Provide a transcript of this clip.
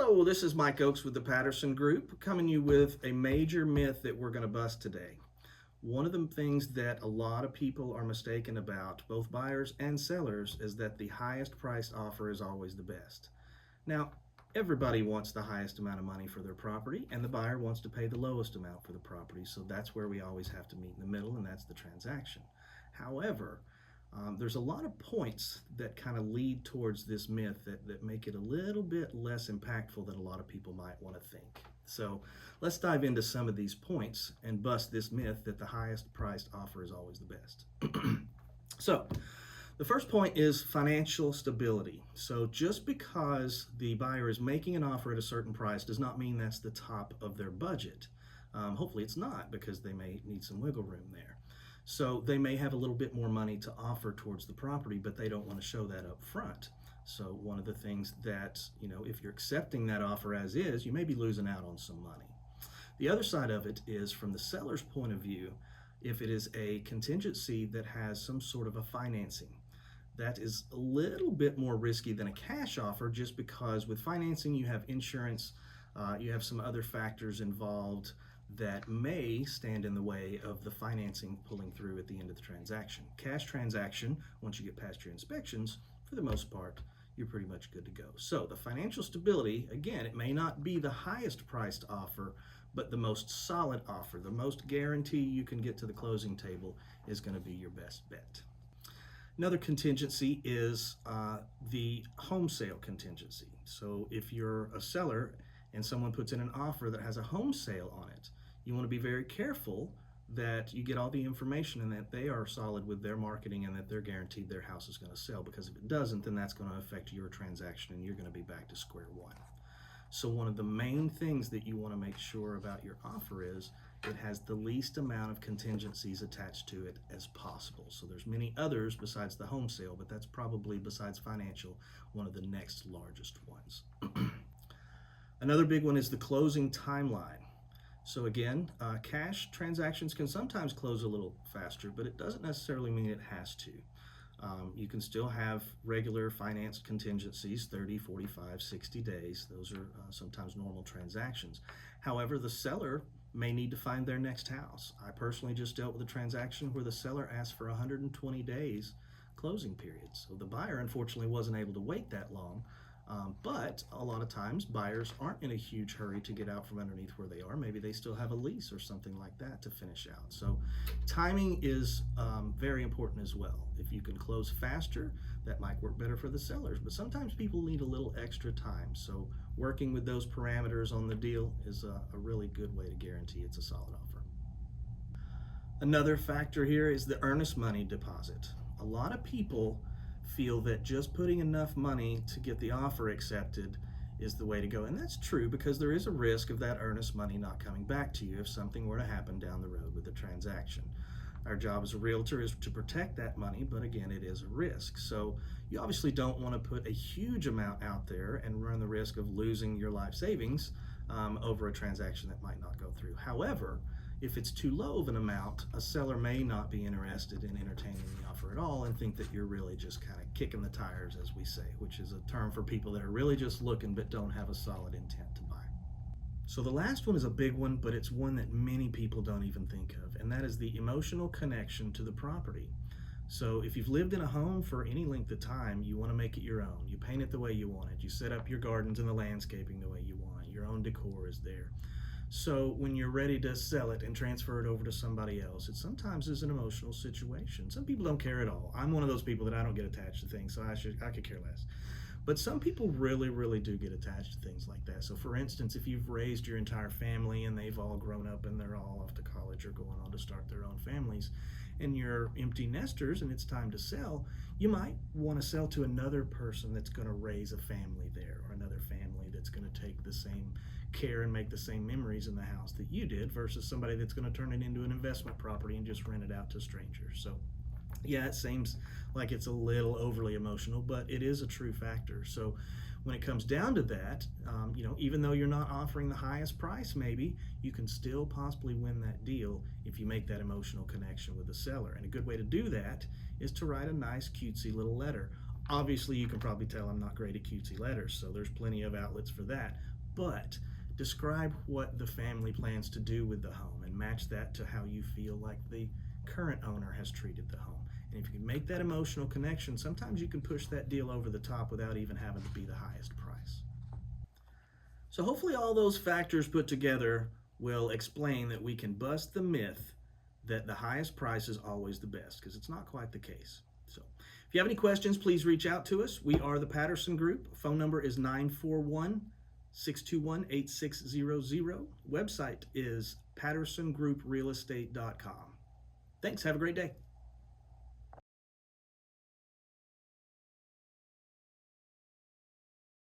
Hello, this is Mike Oakes with the Patterson Group, coming you with a major myth that we're going to bust today. One of the things that a lot of people are mistaken about, both buyers and sellers, is that the highest priced offer is always the best. Now, everybody wants the highest amount of money for their property, and the buyer wants to pay the lowest amount for the property, so that's where we always have to meet in the middle, and that's the transaction. However, there's a lot of points that kind of lead towards this myth that make it a little bit less impactful than a lot of people might want to think. So let's dive into some of these points and bust this myth that the highest priced offer is always the best. So the first point is financial stability. So just because the buyer is making an offer at a certain price does not mean that's the top of their budget. Hopefully it's not, because they may need some wiggle room there. So they may have a little bit more money to offer towards the property, but they don't want to show that up front. So one of the things that, if you're accepting that offer as is, you may be losing out on some money. The other side of it is, from the seller's point of view, if it is a contingency that has some sort of a financing, that is a little bit more risky than a cash offer, just because with financing you have insurance, you have some other factors involved that may stand in the way of the financing pulling through at the end of the transaction. Cash transaction, once you get past your inspections, for the most part, you're pretty much good to go. So the financial stability, again, it may not be the highest priced offer, but the most solid offer, the most guarantee you can get to the closing table, is going to be your best bet. Another contingency is the home sale contingency. So if you're a seller and someone puts in an offer that has a home sale on it, you want to be very careful that you get all the information and that they are solid with their marketing and that they're guaranteed their house is going to sell, because if it doesn't, then that's going to affect your transaction and you're going to be back to square one. So one of the main things that you want to make sure about your offer is it has the least amount of contingencies attached to it as possible. So there's many others besides the home sale, but that's probably, besides financial, one of the next largest ones. Another big one is the closing timeline. So again, cash transactions can sometimes close a little faster, but it doesn't necessarily mean it has to. You can still have regular finance contingencies, 30, 45, 60 days. Those are sometimes normal transactions. However, the seller may need to find their next house. I personally just dealt with a transaction where the seller asked for 120 days closing period. So the buyer, unfortunately, wasn't able to wait that long. But a lot of times buyers aren't in a huge hurry to get out from underneath where they are. Maybe they still have a lease or something like that to finish out. So timing is very important as well. If you can close faster, that might work better for the sellers, but sometimes people need a little extra time. So working with those parameters on the deal is a really good way to guarantee it's a solid offer. Another factor here is the earnest money deposit. A lot of people feel that just putting enough money to get the offer accepted is the way to go. And that's true, because there is a risk of that earnest money not coming back to you if something were to happen down the road with the transaction. Our job as a realtor is to protect that money, but again, it is a risk. So you obviously don't want to put a huge amount out there and run the risk of losing your life savings over a transaction that might not go through. However, if it's too low of an amount, a seller may not be interested in entertaining the offer at all and think that you're really just kind of kicking the tires, as we say, which is a term for people that are really just looking but don't have a solid intent to buy. So the last one is a big one, but it's one that many people don't even think of, and that is the emotional connection to the property. So if you've lived in a home for any length of time, you want to make it your own. You paint it the way you want it. You set up your gardens and the landscaping the way you want it. Your own decor is there. So when you're ready to sell it and transfer it over to somebody else, it sometimes is an emotional situation. Some people don't care at all. I'm one of those people that I don't get attached to things, so I could care less. But some people really, really do get attached to things like that. So for instance, if you've raised your entire family and they've all grown up and they're all off to college or going on to start their own families, and you're empty nesters and it's time to sell, you might want to sell to another person that's going to raise a family there, or another family that's going to take the same care and make the same memories in the house that you did, versus somebody that's going to turn it into an investment property and just rent it out to strangers. So yeah, it seems like it's a little overly emotional, but it is a true factor. So when it comes down to that, even though you're not offering the highest price, maybe you can still possibly win that deal if you make that emotional connection with the seller. And a good way to do that is to write a nice cutesy little letter. Obviously, you can probably tell I'm not great at cutesy letters, so there's plenty of outlets for that. But describe what the family plans to do with the home and match that to how you feel like the current owner has treated the home. And if you can make that emotional connection, sometimes you can push that deal over the top without even having to be the highest price. So hopefully all those factors put together will explain that we can bust the myth that the highest price is always the best, because it's not quite the case. So if you have any questions, please reach out to us. We are the Patterson Group. Phone number is 941-621-8600. Website is pattersongrouprealestate.com. Thanks. Have a great day.